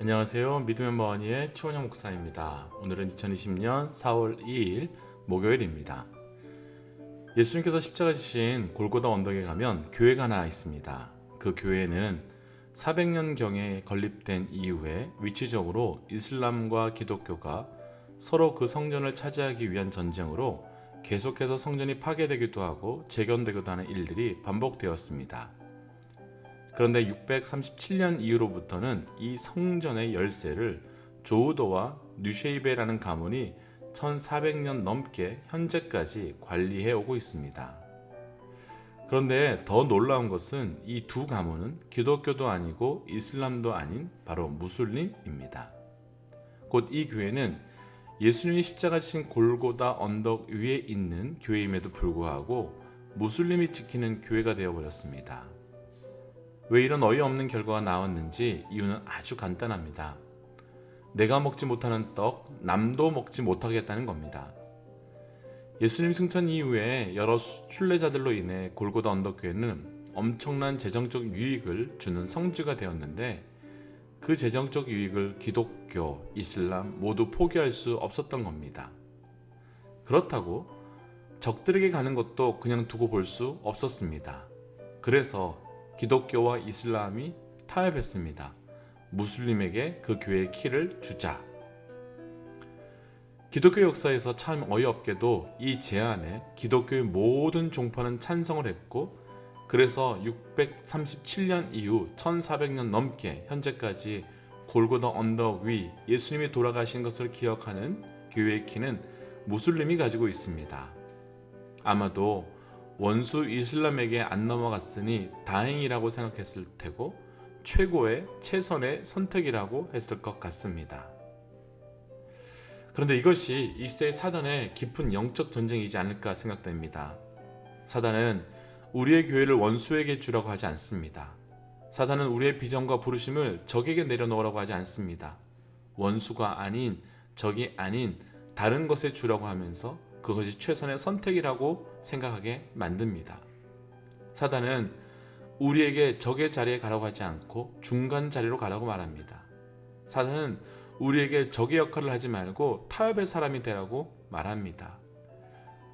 안녕하세요. 믿음의 머니의 최원영 목사입니다. 오늘은 2020년 4월 2일 목요일입니다. 예수님께서 십자가 지신 골고다 언덕에 가면 교회가 하나 있습니다. 그 교회는 400년경에 건립된 이후에 위치적으로 이슬람과 기독교가 서로 그 성전을 차지하기 위한 전쟁으로 계속해서 성전이 파괴되기도 하고 재건되기도 하는 일들이 반복되었습니다. 그런데 637년 이후로부터는 이 성전의 열쇠를 조우도와 뉴쉐이베라는 가문이 1400년 넘게 현재까지 관리해 오고 있습니다. 그런데 더 놀라운 것은 이 두 가문은 기독교도 아니고 이슬람도 아닌 바로 무슬림입니다. 곧 이 교회는 예수님이 십자가 지신 골고다 언덕 위에 있는 교회임에도 불구하고 무슬림이 지키는 교회가 되어버렸습니다. 왜 이런 어이없는 결과가 나왔는지 이유는 아주 간단합니다. 내가 먹지 못하는 떡, 남도 먹지 못하겠다는 겁니다. 예수님 승천 이후에 여러 순례자들로 인해 골고다 언덕교회는 엄청난 재정적 유익을 주는 성지가 되었는데 그 재정적 유익을 기독교, 이슬람 모두 포기할 수 없었던 겁니다. 그렇다고 적들에게 가는 것도 그냥 두고 볼 수 없었습니다. 그래서 기독교와 이슬람이 타협했습니다. 무슬림에게 그 교회의 키를 주자. 기독교 역사에서 참 어이없게도 이 제안에 기독교의 모든 종파는 찬성을 했고, 그래서 637년 이후 1400년 넘게 현재까지 골고다 언덕 위 예수님이 돌아가신 것을 기억하는 교회의 키는 무슬림이 가지고 있습니다. 아마도 원수 이슬람에게 안 넘어갔으니 다행이라고 생각했을 테고 최고의 최선의 선택이라고 했을 것 같습니다. 그런데 이것이 이 시대의 사단의 깊은 영적 전쟁이지 않을까 생각됩니다. 사단은 우리의 교회를 원수에게 주라고 하지 않습니다. 사단은 우리의 비전과 부르심을 적에게 내려놓으라고 하지 않습니다. 원수가 아닌, 적이 아닌 다른 것에 주라고 하면서 그것이 최선의 선택이라고 생각하게 만듭니다. 사단은 우리에게 적의 자리에 가라고 하지 않고 중간 자리로 가라고 말합니다. 사단은 우리에게 적의 역할을 하지 말고 타협의 사람이 되라고 말합니다.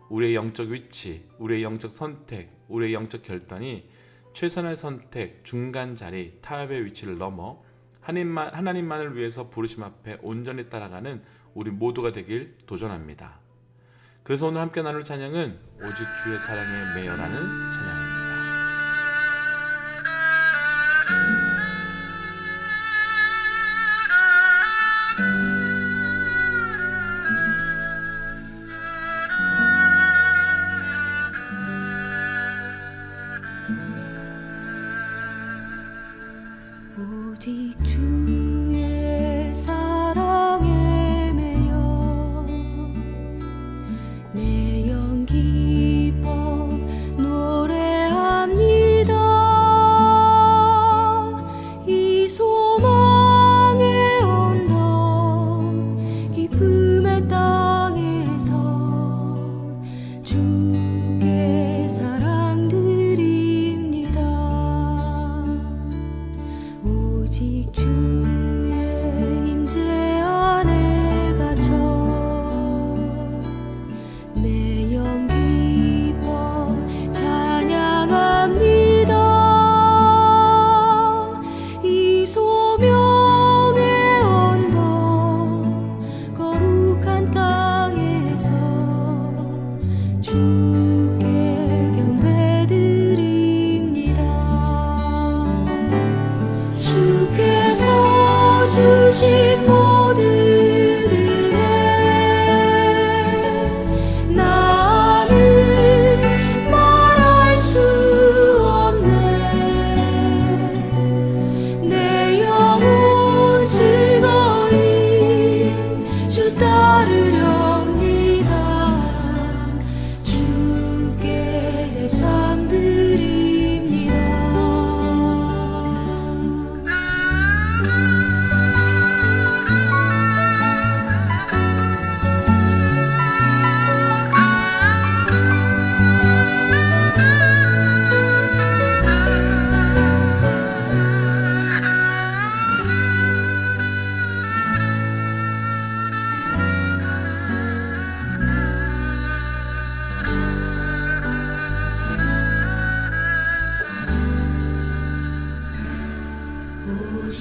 우리의 영적 위치, 우리의 영적 선택, 우리의 영적 결단이 최선의 선택, 중간 자리, 타협의 위치를 넘어 하나님만을 위해서 부르심 앞에 온전히 따라가는 우리 모두가 되길 도전합니다. 그래서 오늘 함께 나눌 찬양은 오직 주의 사랑에 매여라는 찬양입니다. 오직 주의 사랑에 매여 내 영 기뻐 노래합니다. 이 소망의 언덕 기쁨의 땅에서 주께 사랑드립니다. 오직 주의 임재 안에 갇혀 내 영 기뻐 찬양합니다. 이 소명의 언덕 거룩한 땅에서 주께 경배드립니다. 주께서 주신 모든 은혜 나는 말할 수 없네. 내 영혼 즐거이 주 따르렵니다. 주께 내 삶 드립니다.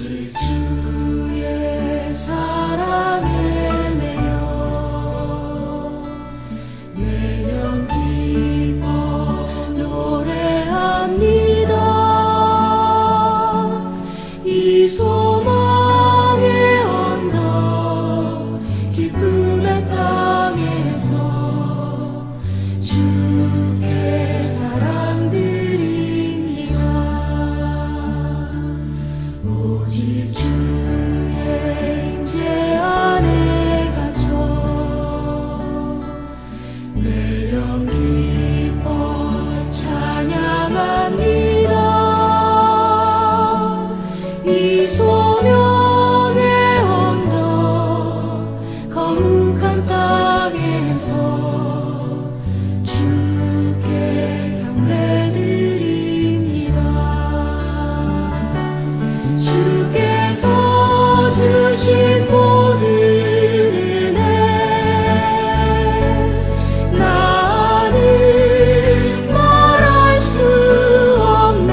오직 주의 사랑에 매여 매년 기뻐 노래합니다. 이 소망의 언덕 기쁨의 땅에서 주께 사랑드립니다. 오직 주의 임재 안에 갇혀 매년 기뻐 찬양합니다. 이 소명의 언덕 거룩한 땅에서 주께 경배드립니다. 주께서 주신 모든 은혜 나는 말할 수 없네.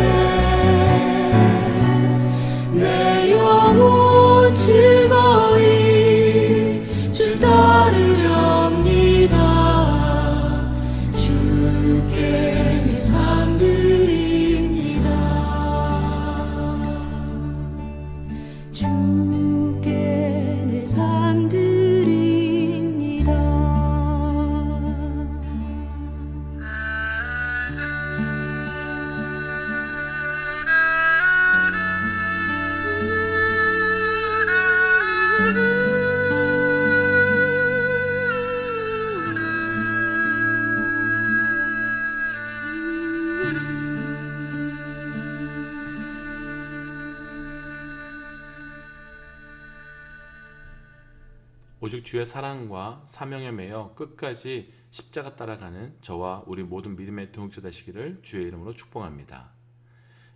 내 영혼 즐거이 주 따르렵니다. 주께 내 삶 드립니다. 주께 내 삶 드립니다. 오직 주의 사랑과 사명에 매여 끝까지 십자가 따라가는 저와 우리 모든 믿음의 동역자 되시기를 주의 이름으로 축복합니다.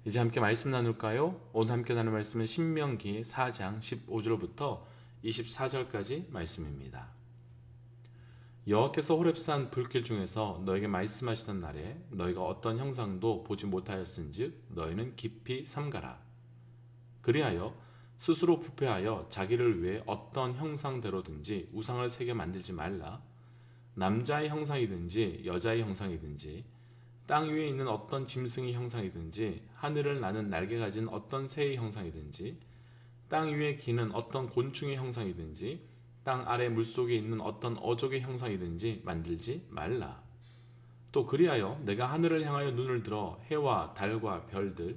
이제 함께 말씀 나눌까요? 오늘 함께 나눌 말씀은 신명기 4장 15절부터 24절까지 말씀입니다. 여호와께서 호렙산 불길 중에서 너에게 말씀하시던 날에 너희가 어떤 형상도 보지 못하였은즉 너희는 깊이 삼가라. 그리하여 스스로 부패하여 자기를 위해 어떤 형상대로든지 우상을 새겨 만들지 말라. 남자의 형상이든지 여자의 형상이든지 땅 위에 있는 어떤 짐승의 형상이든지 하늘을 나는 날개 가진 어떤 새의 형상이든지 땅 위에 기는 어떤 곤충의 형상이든지 땅 아래 물속에 있는 어떤 어족의 형상이든지 만들지 말라. 또 그리하여 내가 하늘을 향하여 눈을 들어 해와 달과 별들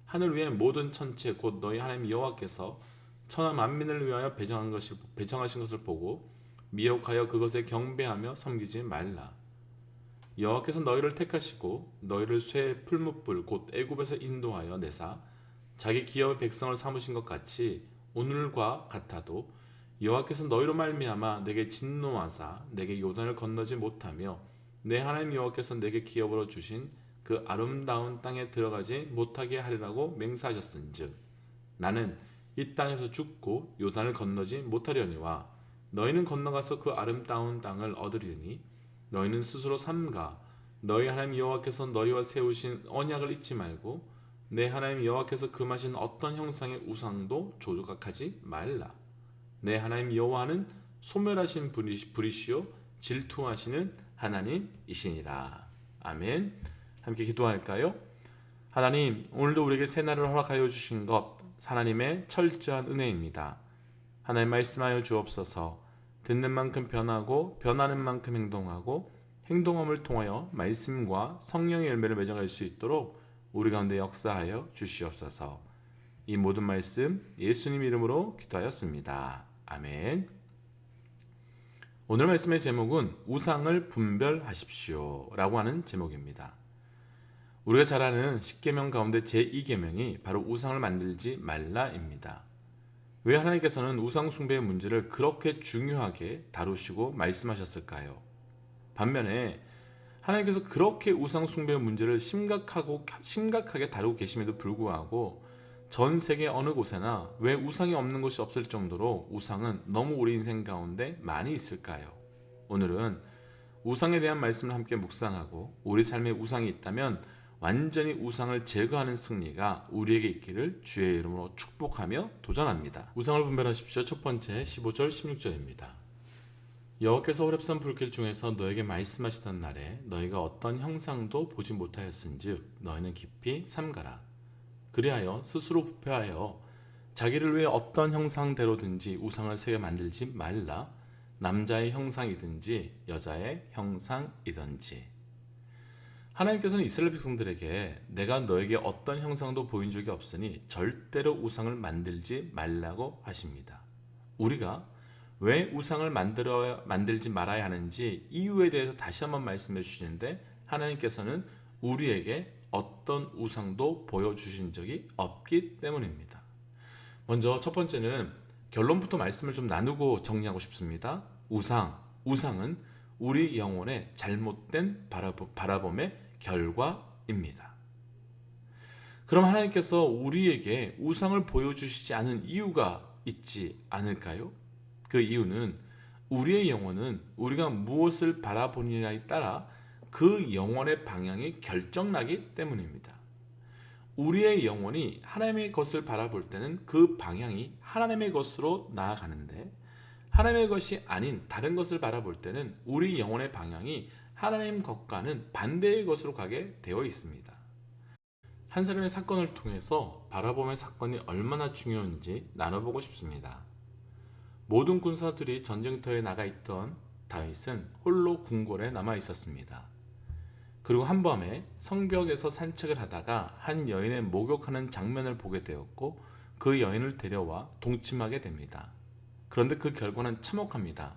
하늘 위의 모든 천체 곧 너희 하나님 여호와께서 천하 만민을 위하여 배정하신 것을 보고 미혹하여 그것에 경배하며 섬기지 말라. 여호와께서 너희를 택하시고 너희를 쇠 풀무불 곧 애굽에서 인도하여 내사 자기 기업의 백성을 삼으신 것 같이 오늘과 같아도 여호와께서 너희로 말미암아 내게 진노하사 내게 요단을 건너지 못하며 내 하나님 여호와께서 내게 기업으로 주신 그 아름다운 땅에 들어가지 못하게 하리라고 맹세하셨은즉 나는 이 땅에서 죽고 요단을 건너지 못하려니와 너희는 건너가서 그 아름다운 땅을 얻으리니 너희는 스스로 삼가 너희 하나님 여호와께서 너희와 세우신 언약을 잊지 말고 내 하나님 여호와께서 금하신 어떤 형상의 우상도 조각하지 말라. 내 하나님 여호와는 소멸하신 분이시요 질투하시는 하나님이시니라. 아멘. 함께 기도할까요? 하나님, 오늘도 우리에게 새날을 허락하여 주신 것 하나님의 철저한 은혜입니다. 하나님 말씀하여 주옵소서. 듣는 만큼 변하고 변하는 만큼 행동하고 행동함을 통하여 말씀과 성령의 열매를 맺어갈 수 있도록 우리 가운데 역사하여 주시옵소서. 이 모든 말씀 예수님 이름으로 기도하였습니다. 아멘. 오늘 말씀의 제목은 우상을 분별하십시오 라고 하는 제목입니다. 우리가 잘 아는 10계명 가운데 제2계명이 바로 우상을 만들지 말라입니다. 왜 하나님께서는 우상 숭배의 문제를 그렇게 중요하게 다루시고 말씀하셨을까요? 반면에 하나님께서 그렇게 우상 숭배의 문제를 심각하게 다루고 계심에도 불구하고 전 세계 어느 곳에나 왜 우상이 없는 곳이 없을 정도로 우상은 너무 우리 인생 가운데 많이 있을까요? 오늘은 우상에 대한 말씀을 함께 묵상하고 우리 삶에 우상이 있다면 완전히 우상을 제거하는 승리가 우리에게 있기를 주의 이름으로 축복하며 도전합니다. 우상을 분별하십시오. 첫 번째 15절 16절입니다. 여호와께서 호렙산 불길 중에서 너에게 말씀하시던 날에 너희가 어떤 형상도 보지 못하였은즉 너희는 깊이 삼가라. 그리하여 스스로 부패하여 자기를 위해 어떤 형상대로든지 우상을 새겨 만들지 말라. 남자의 형상이든지 여자의 형상이든지. 하나님께서는 이스라엘 백성들에게 내가 너에게 어떤 형상도 보인 적이 없으니 절대로 우상을 만들지 말라고 하십니다. 우리가 왜 우상을 만들지 말아야 하는지 이유에 대해서 다시 한번 말씀해 주시는데 하나님께서는 우리에게 어떤 우상도 보여주신 적이 없기 때문입니다. 먼저 첫 번째는 결론부터 말씀을 좀 나누고 정리하고 싶습니다. 우상은 우리 영혼의 잘못된 바라봄의 결과입니다. 그럼 하나님께서 우리에게 우상을 보여주시지 않은 이유가 있지 않을까요? 그 이유는 우리의 영혼은 우리가 무엇을 바라보느냐에 따라 그 영혼의 방향이 결정나기 때문입니다. 우리의 영혼이 하나님의 것을 바라볼 때는 그 방향이 하나님의 것으로 나아가는데 하나님의 것이 아닌 다른 것을 바라볼 때는 우리 영혼의 방향이 하나님 것과는 반대의 것으로 가게 되어 있습니다. 한 사람의 사건을 통해서 바라봄의 사건이 얼마나 중요한지 나눠보고 싶습니다. 모든 군사들이 전쟁터에 나가 있던 다윗은 홀로 궁궐에 남아 있었습니다. 그리고 한밤에 성벽에서 산책을 하다가 한 여인의 목욕하는 장면을 보게 되었고 그 여인을 데려와 동침하게 됩니다. 그런데 그 결과는 참혹합니다.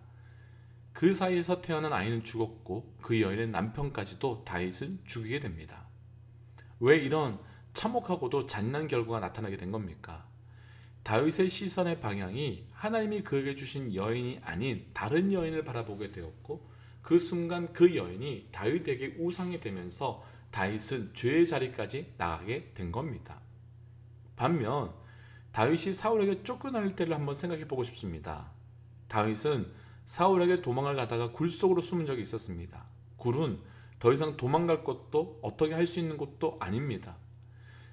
그 사이에서 태어난 아이는 죽었고 그 여인의 남편까지도 다윗은 죽이게 됩니다. 왜 이런 참혹하고도 잔인한 결과가 나타나게 된 겁니까? 다윗의 시선의 방향이 하나님이 그에게 주신 여인이 아닌 다른 여인을 바라보게 되었고 그 순간 그 여인이 다윗에게 우상이 되면서 다윗은 죄의 자리까지 나가게 된 겁니다. 반면 다윗이 사울에게 쫓겨날 때를 한번 생각해 보고 싶습니다. 다윗은 사울에게 도망을 가다가 굴 속으로 숨은 적이 있었습니다. 굴은 더 이상 도망갈 것도 어떻게 할 수 있는 곳도 아닙니다.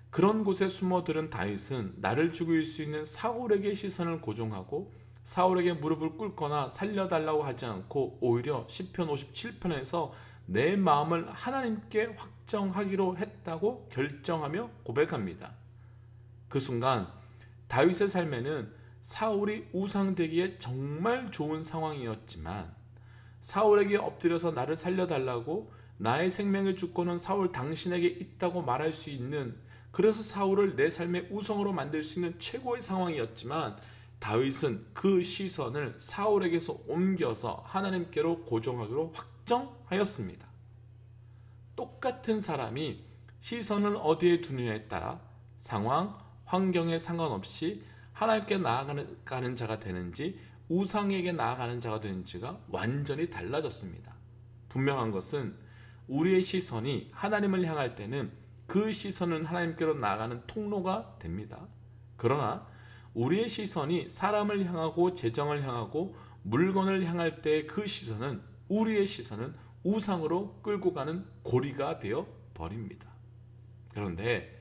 그런 곳에 숨어들은 다윗은 나를 죽일 수 있는 사울에게 시선을 고정하고 사울에게 무릎을 꿇거나 살려달라고 하지 않고 오히려 시편 57편에서 내 마음을 하나님께 확정하기로 했다고 결정하며 고백합니다. 그 순간 다윗의 삶에는 사울이 우상되기에 정말 좋은 상황이었지만 사울에게 엎드려서 나를 살려달라고 나의 생명의 주권은 사울 당신에게 있다고 말할 수 있는, 그래서 사울을 내 삶의 우상으로 만들 수 있는 최고의 상황이었지만 다윗은 그 시선을 사울에게서 옮겨서 하나님께로 고정하기로 확정하였습니다. 똑같은 사람이 시선을 어디에 두느냐에 따라 상황, 환경에 상관없이 하나님께 나아가는 자가 되는지 우상에게 나아가는 자가 되는지가 완전히 달라졌습니다. 분명한 것은 우리의 시선이 하나님을 향할 때는 그 시선은 하나님께로 나아가는 통로가 됩니다. 그러나 우리의 시선이 사람을 향하고 재정을 향하고 물건을 향할 때 그 시선은, 우리의 시선은 우상으로 끌고 가는 고리가 되어 버립니다. 그런데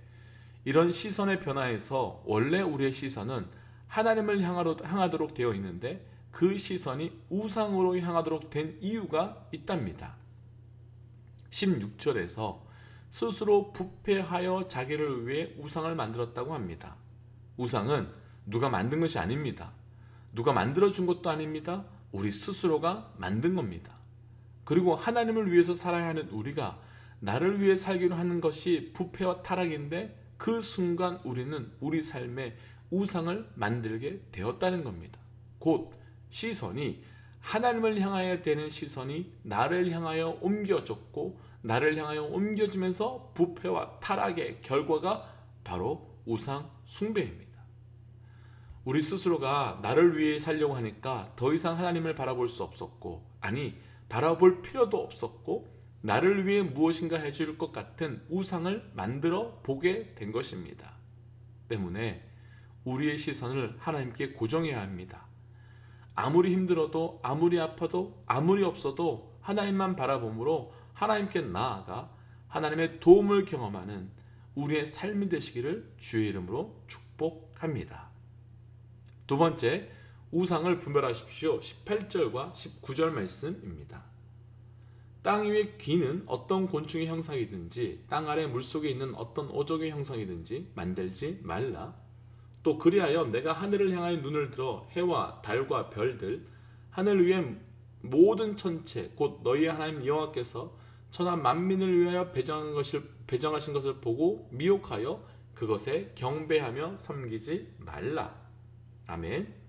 이런 시선의 변화에서 원래 우리의 시선은 하나님을 향하도록 되어 있는데 그 시선이 우상으로 향하도록 된 이유가 있답니다. 16절에서 스스로 부패하여 자기를 위해 우상을 만들었다고 합니다. 우상은 누가 만든 것이 아닙니다. 누가 만들어준 것도 아닙니다. 우리 스스로가 만든 겁니다. 그리고 하나님을 위해서 살아야 하는 우리가 나를 위해 살기로 하는 것이 부패와 타락인데 그 순간 우리는 우리 삶에 우상을 만들게 되었다는 겁니다. 곧 시선이 하나님을 향하여 되는 시선이 나를 향하여 옮겨졌고 나를 향하여 옮겨지면서 부패와 타락의 결과가 바로 우상 숭배입니다. 우리 스스로가 나를 위해 살려고 하니까 더 이상 하나님을 바라볼 수 없었고, 아니 바라볼 필요도 없었고, 나를 위해 무엇인가 해줄 것 같은 우상을 만들어 보게 된 것입니다. 때문에 우리의 시선을 하나님께 고정해야 합니다. 아무리 힘들어도, 아무리 아파도, 아무리 없어도 하나님만 바라봄으로 하나님께 나아가 하나님의 도움을 경험하는 우리의 삶이 되시기를 주의 이름으로 축복합니다. 두 번째, 우상을 분별하십시오. 18절과 19절 말씀입니다. 땅 위의 귀는 어떤 곤충의 형상이든지 땅 아래 물속에 있는 어떤 어족의 형상이든지 만들지 말라. 또 그리하여 내가 하늘을 향하여 눈을 들어 해와 달과 별들 하늘 위의 모든 천체 곧 너희의 하나님 여호와께서 천하 만민을 위하여 배정하신 것을 보고 미혹하여 그것에 경배하며 섬기지 말라. 아멘.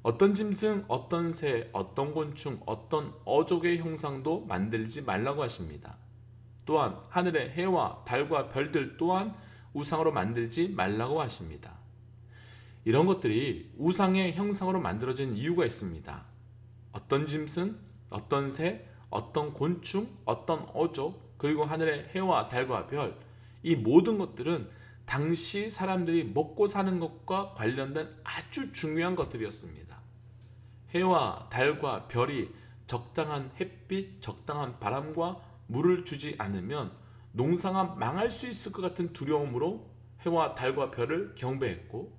어떤 짐승, 어떤 새, 어떤 곤충, 어떤 어족의 형상도 만들지 말라고 하십니다. 또한 하늘의 해와 달과 별들 또한 우상으로 만들지 말라고 하십니다. 이런 것들이 우상의 형상으로 만들어진 이유가 있습니다. 어떤 짐승, 어떤 새, 어떤 곤충, 어떤 어족, 그리고 하늘의 해와 달과 별, 이 모든 것들은 당시 사람들이 먹고 사는 것과 관련된 아주 중요한 것들이었습니다. 해와 달과 별이 적당한 햇빛, 적당한 바람과 물을 주지 않으면 농사가 망할 수 있을 것 같은 두려움으로 해와 달과 별을 경배했고,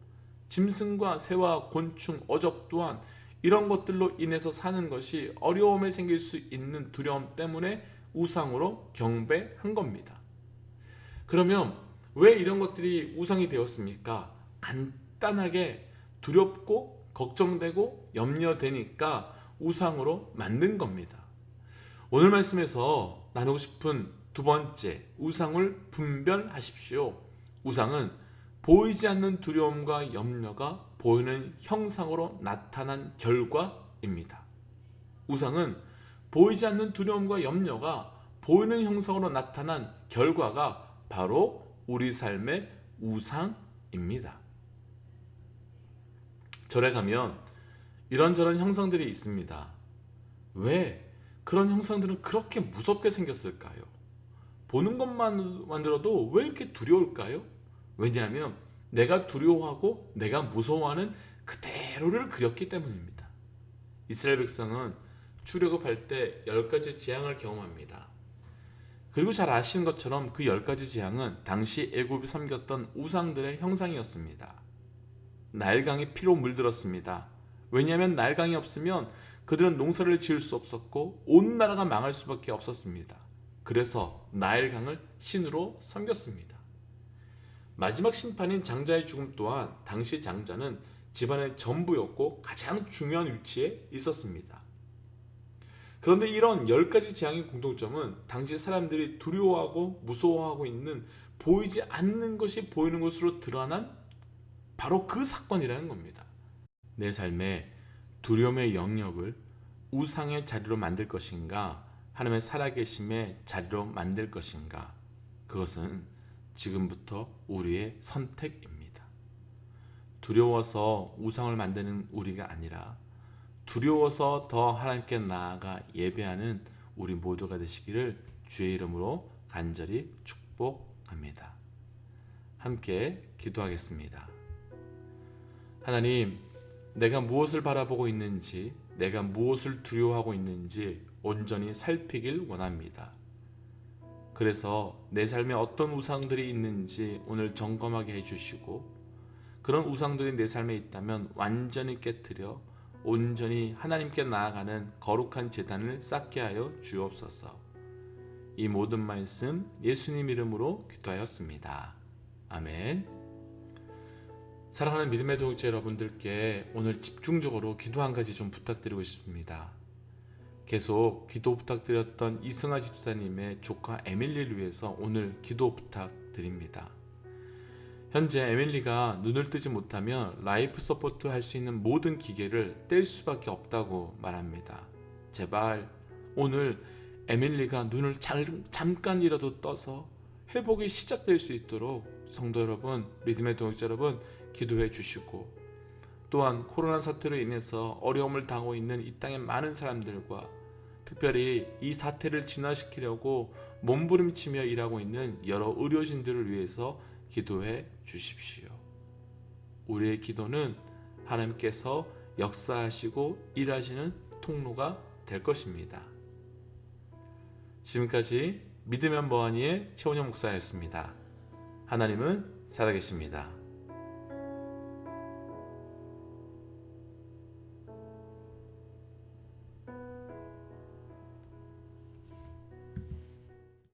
짐승과 새와 곤충, 어족 또한 이런 것들로 인해서 사는 것이 어려움에 생길 수 있는 두려움 때문에 우상으로 경배한 겁니다. 그러면 왜 이런 것들이 우상이 되었습니까? 간단하게 두렵고 걱정되고 염려되니까 우상으로 만든 겁니다. 오늘 말씀에서 나누고 싶은 두 번째, 우상을 분별하십시오. 우상은 보이지 않는 두려움과 염려가 보이는 형상으로 나타난 결과입니다. 우상은 보이지 않는 두려움과 염려가 보이는 형상으로 나타난 결과가 바로 우리 삶의 우상입니다. 절에 가면 이런저런 형상들이 있습니다. 왜 그런 형상들은 그렇게 무섭게 생겼을까요? 보는 것만으로도 왜 이렇게 두려울까요? 왜냐하면 내가 두려워하고 내가 무서워하는 그대로를 그렸기 때문입니다. 이스라엘 백성은 출애굽할 때 10가지 재앙을 경험합니다. 그리고 잘 아시는 것처럼 그 10가지 재앙은 당시 애굽이 섬겼던 우상들의 형상이었습니다. 나일강이 피로 물들었습니다. 왜냐하면 나일강이 없으면 그들은 농사를 지을 수 없었고 온 나라가 망할 수밖에 없었습니다. 그래서 나일강을 신으로 섬겼습니다. 마지막 심판인 장자의 죽음 또한 당시 장자는 집안의 전부였고 가장 중요한 위치에 있었습니다. 그런데 이런 10가지 재앙의 공통점은 당시 사람들이 두려워하고 무서워하고 있는 보이지 않는 것이 보이는 것으로 드러난 바로 그 사건이라는 겁니다. 내 삶에 두려움의 영역을 우상의 자리로 만들 것인가, 하나님의 살아계심의 자리로 만들 것인가, 그것은 지금부터 우리의 선택입니다. 두려워서 우상을 만드는 우리가 아니라 두려워서 더 하나님께 나아가 예배하는 우리 모두가 되시기를 주의 이름으로 간절히 축복합니다. 함께 기도하겠습니다. 하나님, 내가 무엇을 바라보고 있는지, 내가 무엇을 두려워하고 있는지 온전히 살피길 원합니다. 그래서 내 삶에 어떤 우상들이 있는지 오늘 점검하게 해주시고, 그런 우상들이 내 삶에 있다면 완전히 깨트려 온전히 하나님께 나아가는 거룩한 제단을 쌓게 하여 주옵소서. 이 모든 말씀 예수님 이름으로 기도하였습니다. 아멘. 사랑하는 믿음의 동역자 여러분들께 오늘 집중적으로 기도 한 가지 좀 부탁드리고 싶습니다. 계속 기도 부탁드렸던 이승아 집사님의 조카 에밀리를 위해서 오늘 기도 부탁드립니다. 현재 에밀리가 눈을 뜨지 못하면 라이프 서포트 할 수 있는 모든 기계를 뗄 수밖에 없다고 말합니다. 제발 오늘 에밀리가 눈을 잠깐이라도 떠서 회복이 시작될 수 있도록 성도 여러분, 믿음의 동역자 여러분 기도해 주시고, 또한 코로나 사태로 인해서 어려움을 당하고 있는 이 땅의 많은 사람들과 특별히 이 사태를 진화시키려고 몸부림치며 일하고 있는 여러 의료진들을 위해서 기도해 주십시오. 우리의 기도는 하나님께서 역사하시고 일하시는 통로가 될 것입니다. 지금까지 믿으면 뭐하니의 최원영 목사였습니다. 하나님은 살아계십니다.